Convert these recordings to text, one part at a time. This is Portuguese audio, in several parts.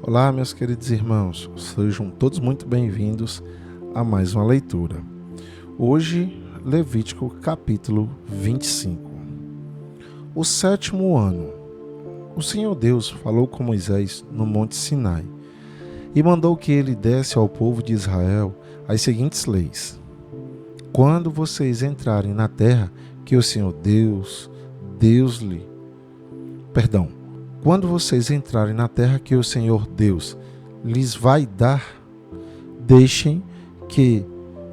Olá, meus queridos irmãos, sejam todos muito bem-vindos a mais uma leitura. Hoje, Levítico capítulo 25. O 7º ano. O Senhor Deus falou com Moisés no Monte Sinai e mandou que ele desse ao povo de Israel as seguintes leis. Quando vocês entrarem na terra que o Senhor Quando vocês entrarem na terra que o Senhor Deus lhes vai dar, deixem que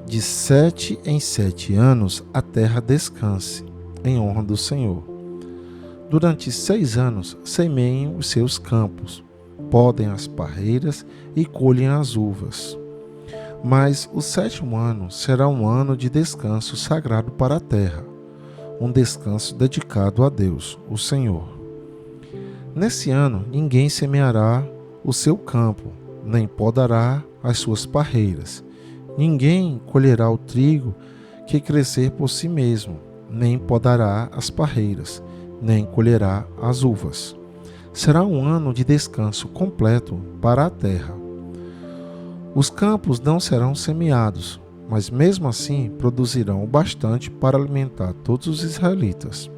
de 7 em 7 anos a terra descanse, em honra do Senhor. Durante 6 anos semeiem os seus campos, podem as parreiras e colhem as uvas. Mas o 7º ano será um ano de descanso sagrado para a terra, um descanso dedicado a Deus, o Senhor. Nesse ano, ninguém semeará o seu campo, nem podará as suas parreiras. Ninguém colherá o trigo que crescer por si mesmo, nem podará as parreiras, nem colherá as uvas. Será um ano de descanso completo para a terra. Os campos não serão semeados, mas mesmo assim produzirão o bastante para alimentar todos os israelitas,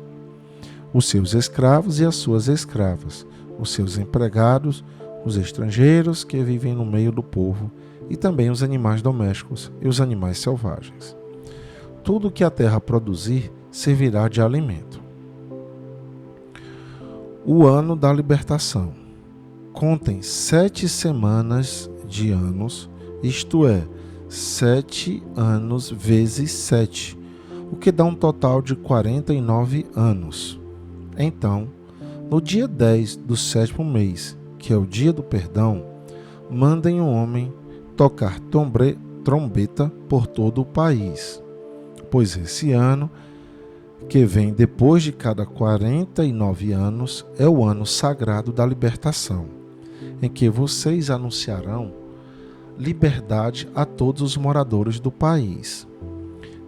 os seus escravos e as suas escravas, os seus empregados, os estrangeiros que vivem no meio do povo e também os animais domésticos e os animais selvagens. Tudo que a terra produzir servirá de alimento. O ano da libertação. Contem 7 semanas de anos, isto é, 7 anos vezes 7, o que dá um total de 49 anos. Então, no dia 10 do 7º mês, que é o dia do perdão, mandem um homem tocar trombeta por todo o país, pois esse ano, que vem depois de cada 49 anos, é o ano sagrado da libertação, em que vocês anunciarão liberdade a todos os moradores do país.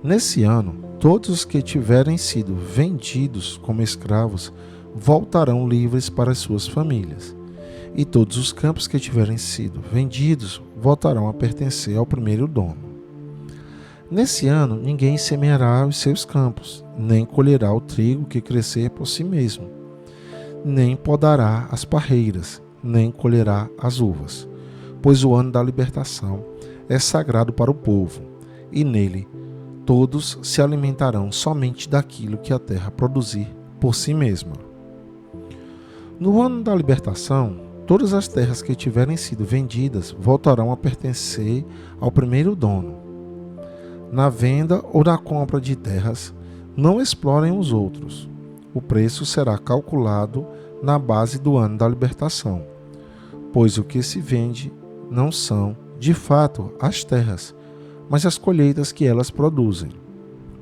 Nesse ano, todos os que tiverem sido vendidos como escravos voltarão livres para as suas famílias, e todos os campos que tiverem sido vendidos voltarão a pertencer ao primeiro dono. Nesse ano, ninguém semeará os seus campos, nem colherá o trigo que crescer por si mesmo, nem podará as parreiras, nem colherá as uvas, pois o ano da libertação é sagrado para o povo, e nele todos se alimentarão somente daquilo que a terra produzir por si mesma. No ano da libertação, todas as terras que tiverem sido vendidas voltarão a pertencer ao primeiro dono. Na venda ou na compra de terras, não explorem os outros. O preço será calculado na base do ano da libertação, pois o que se vende não são, de fato, as terras, mas as colheitas que elas produzem.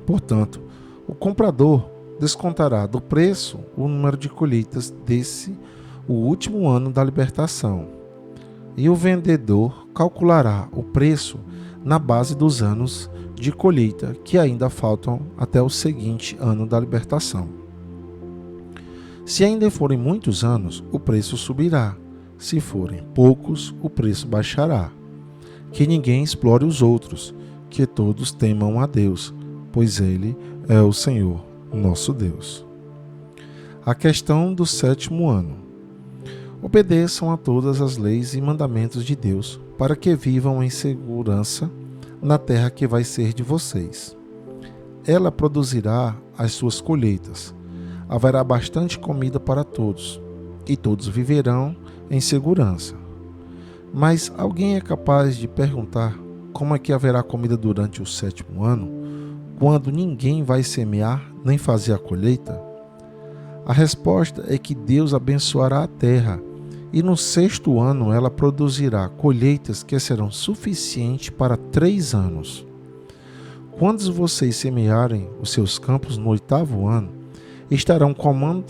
Portanto, o comprador descontará do preço o número de colheitas o último ano da libertação, e o vendedor calculará o preço na base dos anos de colheita que ainda faltam até o seguinte ano da libertação. Se ainda forem muitos anos, o preço subirá. Se forem poucos, o preço baixará. Que ninguém explore os outros, que todos temam a Deus, pois Ele é o Senhor, nosso Deus. A questão do 7º ano. Obedeçam a todas as leis e mandamentos de Deus, para que vivam em segurança na terra que vai ser de vocês. Ela produzirá as suas colheitas. Haverá bastante comida para todos, e todos viverão em segurança. Mas alguém é capaz de perguntar como é que haverá comida durante o 7º ano, quando ninguém vai semear nem fazer a colheita? A resposta é que Deus abençoará a terra, e no 6º ano ela produzirá colheitas que serão suficientes para 3 anos. Quando vocês semearem os seus campos no 8º ano, estarão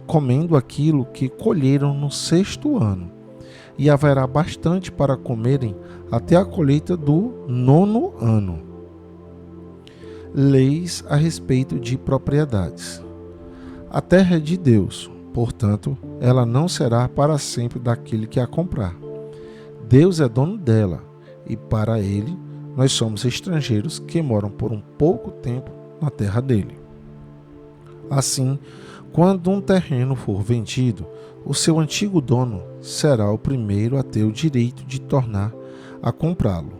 comendo aquilo que colheram no 6º ano, e haverá bastante para comerem até a colheita do 9º ano. Leis a respeito de propriedades. A terra é de Deus, portanto, ela não será para sempre daquele que a comprar. Deus é dono dela e para ele nós somos estrangeiros que moram por um pouco tempo na terra dele. Assim, quando um terreno for vendido, o seu antigo dono será o primeiro a ter o direito de tornar a comprá-lo.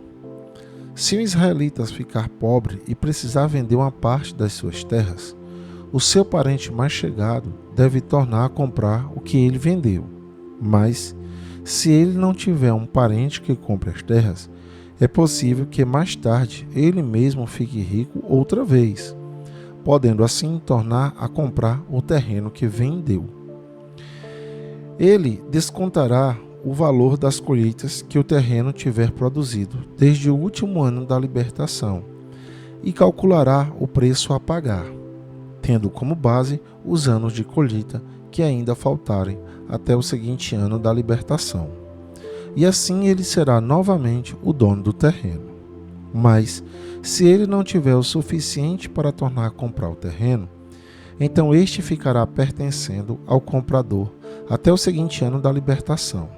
Se um israelita ficar pobre e precisar vender uma parte das suas terras, o seu parente mais chegado deve tornar a comprar o que ele vendeu. Mas, se ele não tiver um parente que compre as terras, é possível que mais tarde ele mesmo fique rico outra vez, podendo assim tornar a comprar o terreno que vendeu. Ele descontará o valor das colheitas que o terreno tiver produzido desde o último ano da libertação e calculará o preço a pagar, tendo como base os anos de colheita que ainda faltarem até o seguinte ano da libertação. E assim ele será novamente o dono do terreno. Mas, se ele não tiver o suficiente para tornar a comprar o terreno, então este ficará pertencendo ao comprador até o seguinte ano da libertação.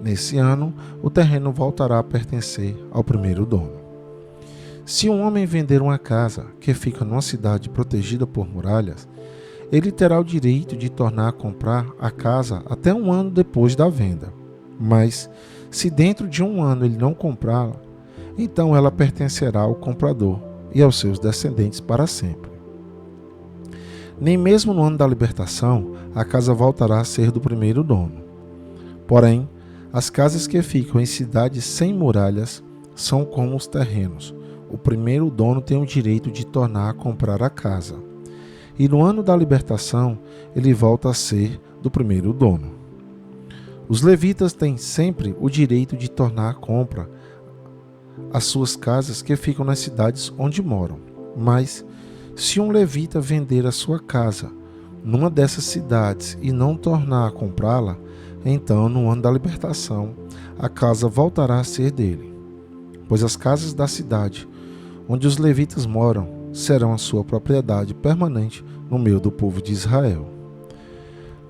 Nesse ano, o terreno voltará a pertencer ao primeiro dono. Se um homem vender uma casa que fica numa cidade protegida por muralhas, ele terá o direito de tornar a comprar a casa até um ano depois da venda. Mas, se dentro de um ano ele não comprá-la, então ela pertencerá ao comprador e aos seus descendentes para sempre. Nem mesmo no ano da libertação, a casa voltará a ser do primeiro dono. Porém, as casas que ficam em cidades sem muralhas são como os terrenos. O primeiro dono tem o direito de tornar a comprar a casa. E no ano da libertação, ele volta a ser do primeiro dono. Os levitas têm sempre o direito de tornar a compra as suas casas que ficam nas cidades onde moram. Mas, se um levita vender a sua casa numa dessas cidades e não tornar a comprá-la, então, no ano da libertação, a casa voltará a ser dele, pois as casas da cidade onde os levitas moram serão a sua propriedade permanente no meio do povo de Israel.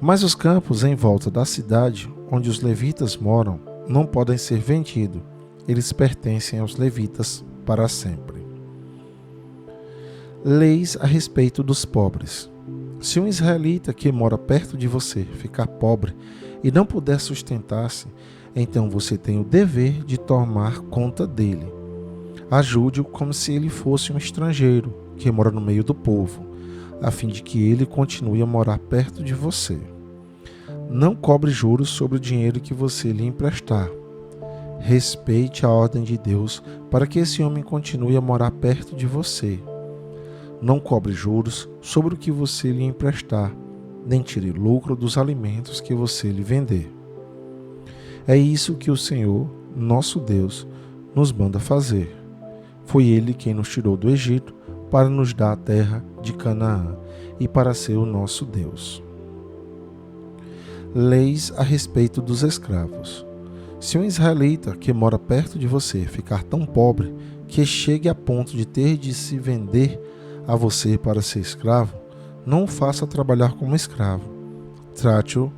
Mas os campos em volta da cidade onde os levitas moram não podem ser vendidos, eles pertencem aos levitas para sempre. Leis a respeito dos pobres. Se um israelita que mora perto de você ficar pobre e não puder sustentar-se, então você tem o dever de tomar conta dele. Ajude-o como se ele fosse um estrangeiro que mora no meio do povo, a fim de que ele continue a morar perto de você. Não cobre juros sobre o dinheiro que você lhe emprestar. Respeite a ordem de Deus para que esse homem continue a morar perto de você. Não cobre juros sobre o que você lhe emprestar, nem tire lucro dos alimentos que você lhe vender. É isso que o Senhor, nosso Deus, nos manda fazer. Foi Ele quem nos tirou do Egito para nos dar a terra de Canaã e para ser o nosso Deus. Leis a respeito dos escravos. Se um israelita que mora perto de você ficar tão pobre que chegue a ponto de ter de se vender a você para ser escravo, não o faça trabalhar como escravo. Trate-o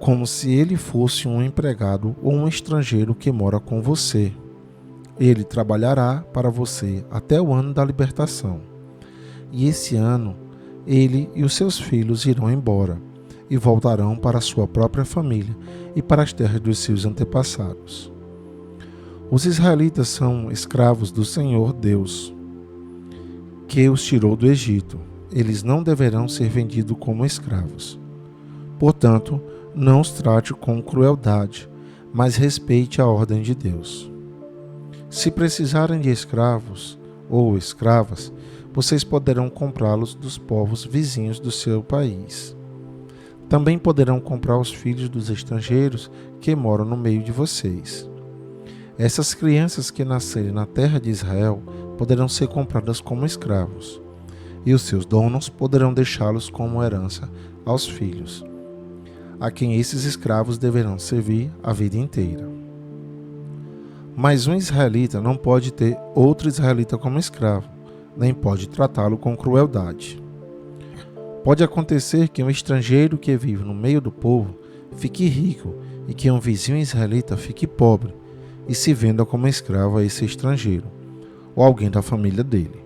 como se ele fosse um empregado ou um estrangeiro que mora com você. Ele trabalhará para você até o ano da libertação. E esse ano, ele e os seus filhos irão embora e voltarão para a sua própria família e para as terras dos seus antepassados. Os israelitas são escravos do Senhor Deus, que os tirou do Egito. Eles não deverão ser vendidos como escravos. Portanto, não os trate com crueldade, mas respeite a ordem de Deus. Se precisarem de escravos ou escravas, vocês poderão comprá-los dos povos vizinhos do seu país. Também poderão comprar os filhos dos estrangeiros que moram no meio de vocês. Essas crianças que nascerem na terra de Israel poderão ser compradas como escravos, e os seus donos poderão deixá-los como herança aos filhos, a quem esses escravos deverão servir a vida inteira. Mas um israelita não pode ter outro israelita como escravo, nem pode tratá-lo com crueldade. Pode acontecer que um estrangeiro que vive no meio do povo fique rico e que um vizinho israelita fique pobre e se venda como escravo a esse estrangeiro, ou alguém da família dele.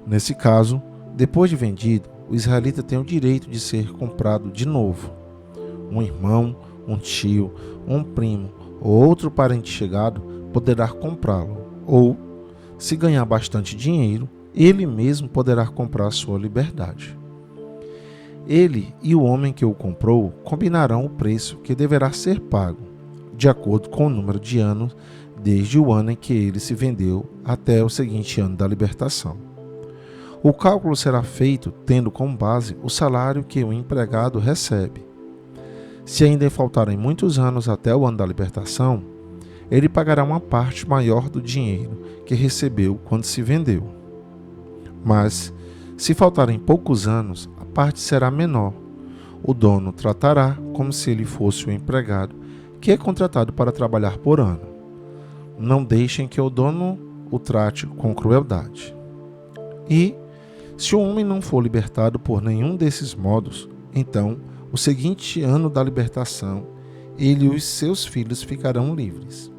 Nesse caso, depois de vendido, o israelita tem o direito de ser comprado de novo. Um irmão, um tio, um primo ou outro parente chegado poderá comprá-lo, ou, se ganhar bastante dinheiro, ele mesmo poderá comprar sua liberdade. Ele e o homem que o comprou combinarão o preço que deverá ser pago, de acordo com o número de anos desde o ano em que ele se vendeu até o seguinte ano da libertação. O cálculo será feito tendo como base o salário que o empregado recebe. Se ainda faltarem muitos anos até o ano da libertação, ele pagará uma parte maior do dinheiro que recebeu quando se vendeu. Mas, se faltarem poucos anos, a parte será menor. O dono tratará como se ele fosse o empregado que é contratado para trabalhar por ano. Não deixem que o dono o trate com crueldade. E, se o homem não for libertado por nenhum desses modos, então, o seguinte ano da libertação, ele e os seus filhos ficarão livres.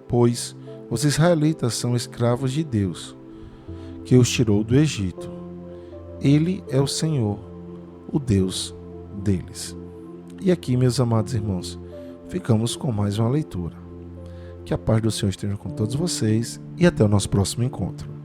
Pois os israelitas são escravos de Deus, que os tirou do Egito. Ele é o Senhor, o Deus deles. E aqui, meus amados irmãos, ficamos com mais uma leitura. Que a paz do Senhor esteja com todos vocês e até o nosso próximo encontro.